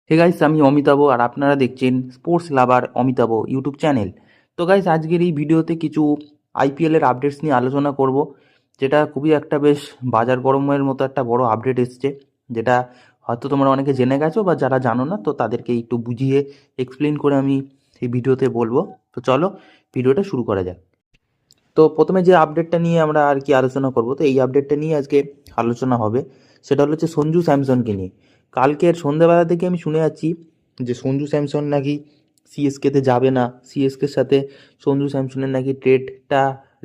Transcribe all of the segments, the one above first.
Hey guys, আমি অমিতাভ আর আপনারা দেখছেন স্পোর্টস লাভার অমিতাভ ইউটিউব চ্যানেল। তো গাইস, আজকের এই ভিডিওতে কিছু আইপিএলের আপডেটস নিয়ে আলোচনা করব, যেটা খুবই একটা বেশ বাজার গরমের মতো একটা বড় আপডেট এসছে, যেটা হয়তো তোমরা অনেকে জেনে গেছো বা যারা জানো না তো তাদেরকে একটু বুঝিয়ে এক্সপ্লেন করে আমি এই ভিডিওতে বলবো। তো চলো ভিডিওটা শুরু করা যাক। তো প্রথমে যে আপডেটটা নিয়ে আমরা আর কি আলোচনা করব, তো এই আপডেটটা নিয়ে আজকে আলোচনা হবে, সেটা হচ্ছে সঞ্জু স্যামসনকে নিয়ে। কালকের সন্ধ্যেবেলা থেকে আমি শুনে যাচ্ছি যে সঞ্জু স্যামসন নাকি সিএসকেতে যাবে না, সিএসকের সাথে সঞ্জু স্যামসনের নাকি ট্রেডটা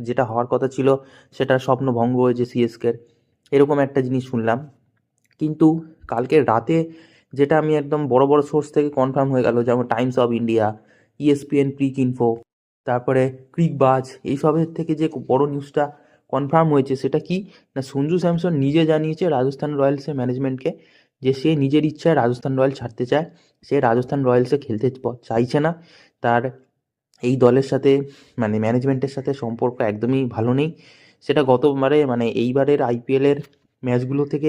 যেটা হওয়ার কথা ছিল সেটা স্বপ্ন ভঙ্গ হয়েছে সিএসকের, এরকম একটা জিনিস শুনলাম। কিন্তু কালকে রাতে যেটা আমি একদম বড় বড় সোর্স থেকে কনফার্ম হয়ে গেল, যেমন Times of India, ESPN Cricinfo, তারপরে ক্রিকবাজ, এইসবের থেকে যে বড় নিউজটা কনফার্ম হয়েছে সেটা কি না, সঞ্জু স্যামসন নিজে জানিয়েছে রাজস্থান রয়্যালসের ম্যানেজমেন্টকে যে সে নিজের ইচ্ছায় রাজস্থান রয়্যালস ছাড়তে চায়, সে রাজস্থান রয়্যালসে খেলতে চাইছে না। তার এই দলের সাথে মানে ম্যানেজমেন্টের সাথে সম্পর্ক একদমই ভালো নেই। সেটা গতবারে মানে এইবারের আইপিএলের ম্যাচগুলো থেকে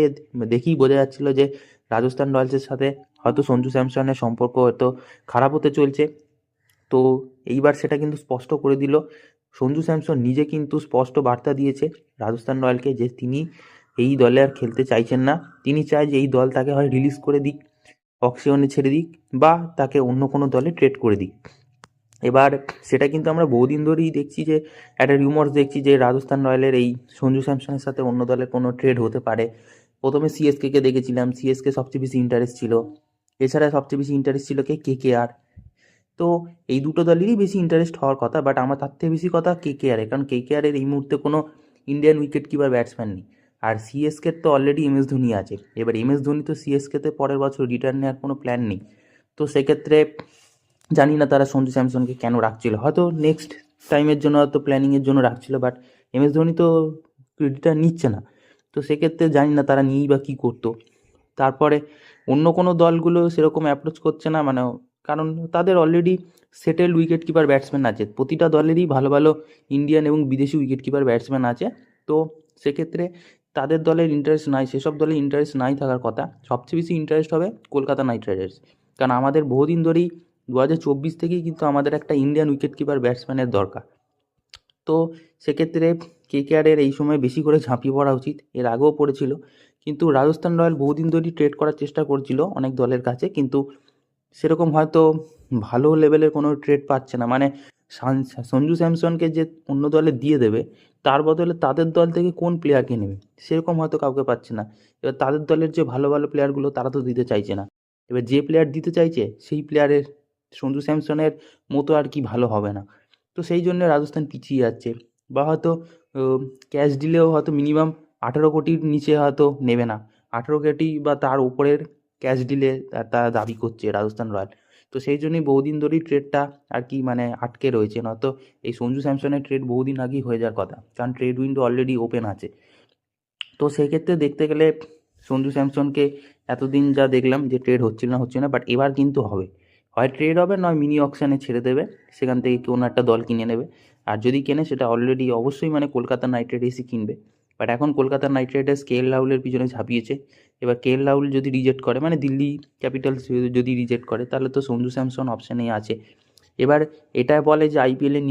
দেখেই বোঝা যাচ্ছিল যে রাজস্থান রয়্যালসের সাথে হয়তো সঞ্জু স্যামসনের সম্পর্ক হয়তো খারাপ হতে চলছে। তো এইবার সেটা কিন্তু স্পষ্ট করে দিল সঞ্জু স্যামসন নিজে, কিন্তু স্পষ্ট বার্তা দিয়েছে রাজস্থান রয়্যালকে যে তিনি এই দলে আর খেলতে চাইছেন না। তিনি চায় যে এই দল তাকে হয় রিলিজ করে দিক, অকশনে ছেড়ে দিক, বা তাকে অন্য কোনো দলে ট্রেড করে দিক। এবার সেটা কিন্তু আমরা বহুদিন ধরেই দেখছি যে একটা রিউমার্স দেখছি যে রাজস্থান রয়্যালের এই সঞ্জু স্যামসনের সাথে অন্য দলের কোনো ট্রেড হতে পারে। প্রথমে সিএসকে দেখেছিলাম, সিএসকে সবচেয়ে বেশি ইন্টারেস্ট ছিল, এছাড়া সবচেয়ে বেশি ইন্টারেস্ট ছিল কেকেআর। তো এই দুটো দলেরই বেশি ইন্টারেস্ট হওয়ার কথা, বাট আমার তার থেকে বেশি কথা কেকেআরের, কারণ কেকেআরের এই মুহূর্তে কোনো ইন্ডিয়ান উইকেট কিপার ব্যাটসম্যান নেই। আর সিএসকের তো অলরেডি এমএস ধোনি আছে, এবার এমএস ধোনি তো সিএসকেতে পরের বছর রিটার্ন নেওয়ার কোনো প্ল্যান নেই। তো সেক্ষেত্রে জানি না তারা সঞ্জু স্যামসনকে কেন রাখছিল, হয়তো নেক্সট টাইমের জন্য, হয়তো প্ল্যানিংয়ের জন্য রাখছিল, বাট এমএস ধোনি তো রিটার্ন নিচ্ছে না। তো সেক্ষেত্রে জানি না তারা নিয়েই বা কী করতো। তারপরে অন্য কোনো দলগুলো সেরকম অ্যাপ্রোচ করছে না, মানে কারণ তাদের already settled wicket keeper batsman আছে, প্রতিটা দলেরই ভালো ভালো ইন্ডিয়ান এবং বিদেশি উইকেট কিপার ব্যাটসম্যান আছে। তো সেক্ষেত্রে তাদের দলের ইন্টারেস্ট নাই, সেসব দলের ইন্টারেস্ট নাই থাকার কথা। সবচেয়ে বেশি ইন্টারেস্ট হবে কলকাতা নাইট রাইডার্স, কারণ আমাদের বহুদিন ধরেই 2024 থেকেই কিন্তু আমাদের একটা ইন্ডিয়ান উইকেট কিপার ব্যাটসম্যানের দরকার। তো সেক্ষেত্রে কেকেআরের এই সময় বেশি করে ঝাঁপিয়ে পড়া উচিত, এর আগেও পড়েছিল। কিন্তু রাজস্থান রয়্যাল বহুদিন ধরেই ট্রেড করার চেষ্টা করছিল অনেক দলের কাছে, কিন্তু সেরকম হয়তো ভালো লেভেলের কোনো ট্রেড পাচ্ছে না। মানে সঞ্জু স্যামসনকে যে অন্য দলে দিয়ে দেবে, তার বদলে তাদের দল থেকে কোন প্লেয়ারকে নেবে সেরকম হয়তো কাউকে পাচ্ছে না। এবার তাদের দলের যে ভালো ভালো প্লেয়ারগুলো তারা তো দিতে চাইছে না। এবার যে প্লেয়ার দিতে চাইছে সেই প্লেয়ারের সঞ্জু স্যামসনের মতো আর কি ভালো হবে না। তো সেই জন্য রাজস্থান পিছিয়ে যাচ্ছে, বা হয়তো ক্যাশ দিলেও হয়তো মিনিমাম 18 কোটির নিচে হয়তো নেবে না, 18 কোটি বা তার উপরের ক্যাশ দিলে তারা দাবি করছে রাজস্থান রয়্যাল। তো সেই জন্যই বহুদিন ধরেই ট্রেডটা আর কি মানে আটকে রয়েছে, নয়তো এই সঞ্জু স্যামসনের ট্রেড বহুদিন আগেই হয়ে যাওয়ার কথা, কারণ ট্রেড উইন্ডো অলরেডি ওপেন আছে। তো সেই ক্ষেত্রে দেখতে গেলে সঞ্জু স্যামসনকে এতদিন যা দেখলাম যে ট্রেড হচ্ছিল না, বাট এবার কিন্তু হবে, হয় ট্রেড হবে নয় মিনি অকশানে ছেড়ে দেবে, সেখান থেকে কোনো একটা দল কিনে নেবে। আর যদি কেনে সেটা অলরেডি অবশ্যই মানে কলকাতা নাইট রাইডার্সই কিনবে। বাট এখন কলকাতা নাইট রাইডার্স কেএল রাহুলের পিছনে ঝাঁপিয়েছে। এবার কেএল রাহুল যদি রিজেক্ট করে, মানে দিল্লি ক্যাপিটালস যদি রিজেক্ট করে, তাহলে তো সঞ্জু স্যামসন অপশানেই আছে। এবার এটা বলে যে আইপিএলের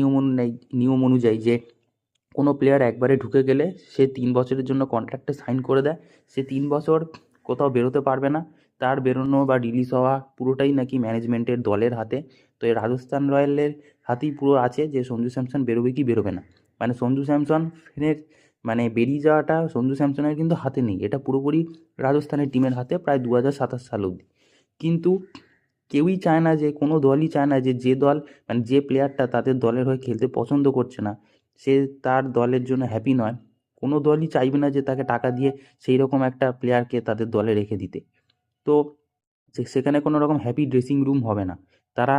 নিয়ম অনুযায়ী যে কোনো প্লেয়ার একবারে ঢুকে গেলে সে 3 বছরের জন্য কন্ট্রাক্টে সাইন করে দেয়, সে 3 বছর কোথাও বেরোতে পারবে না, তার বেরোনো বা রিলিজ হওয়া পুরোটাই নাকি ম্যানেজমেন্টের দলের হাতে। তো এই রাজস্থান রয়্যালের হাতেই পুরো আছে যে সঞ্জু স্যামসন বেরোবে কি বেরোবে না। মানে সঞ্জু স্যামসনের মানে বেরিয়ে যাওয়াটা সঞ্জু স্যামসনের কিন্তু হাতে নেই, এটা পুরোপুরি রাজস্থানের টিমের হাতে প্রায় 2027 সাল অবধি। কিন্তু কেউই চায় না, যে কোনো দলই চায় না যে যে দল মানে যে প্লেয়ারটা তাদের দলের হয়ে খেলতে পছন্দ করছে না, সে তার দলের জন্য হ্যাপি নয়, কোনো দলই চাইবে না যে তাকে টাকা দিয়ে সেই রকম একটা প্লেয়ারকে তাদের দলে রেখে দিতে। তো সেখানে কোনো রকম হ্যাপি ড্রেসিং রুম হবে না, তারা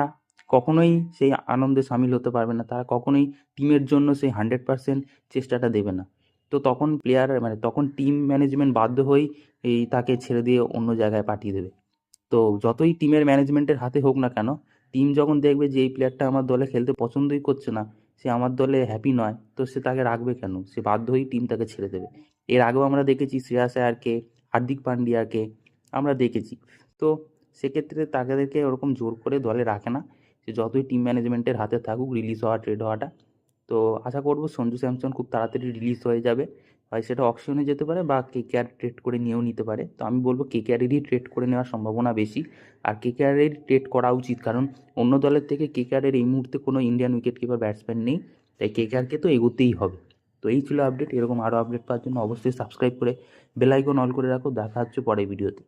কখনোই সেই আনন্দে সামিল হতে পারবে না, তারা কখনোই টিমের জন্য সেই 100% চেষ্টাটা দেবে না। তো তখন প্লেয়ার মানে তখন টিম ম্যানেজমেন্ট বাধ্য হয়েই তাকে ছেড়ে দিয়ে অন্য জায়গায় পাঠিয়ে দেবে। তো যতই টিমের ম্যানেজমেন্টের হাতে হোক না কেন, টিম যখন দেখবে যে এই প্লেয়ারটা আমার দলে খেলতে পছন্দই করছে না, সে আমার দলে হ্যাপি নয়, তো সে তাকে রাখবে কেন, সে বাধ্য হয়েই টিম তাকে ছেড়ে দেবে। এর আগেও আমরা দেখেছি শ্রেয়াস আয়ারকে, হার্দিক পান্ডিয়াকে আমরা দেখেছি। তো সেক্ষেত্রে তাদেরকে ওরকম জোর করে দলে রাখে না, সে যতই টিম ম্যানেজমেন্টের হাতে থাকুক রিলিজ হওয়া ট্রেড হওয়াটা। তো আশা করব সঞ্জু স্যামসন খুব তাড়াতাড়ি রিলিজ হয়ে যাবে, হয় সেটা অকশনে যেতে পারে বা কেকেআর ট্রেড করে নিয়েও নিতে পারে। তো আমি বলবো কেকেআরেরই ট্রেড করে নেওয়ার সম্ভাবনা বেশি, আর কেকেআরের ট্রেড করা উচিত, কারণ অন্য দলের থেকে কেকেআরের এই মুহূর্তে কোনো ইন্ডিয়ান উইকেট কিপার ব্যাটসম্যান নেই, তাই কেকেআরকে তো এগোতেই হবে। তো এই ছিল আপডেট। এরকম আরও আপডেট পাওয়ার জন্য অবশ্যই সাবস্ক্রাইব করে বেল আইকন অল করে রাখো। দেখা হচ্ছে পরের ভিডিওতে।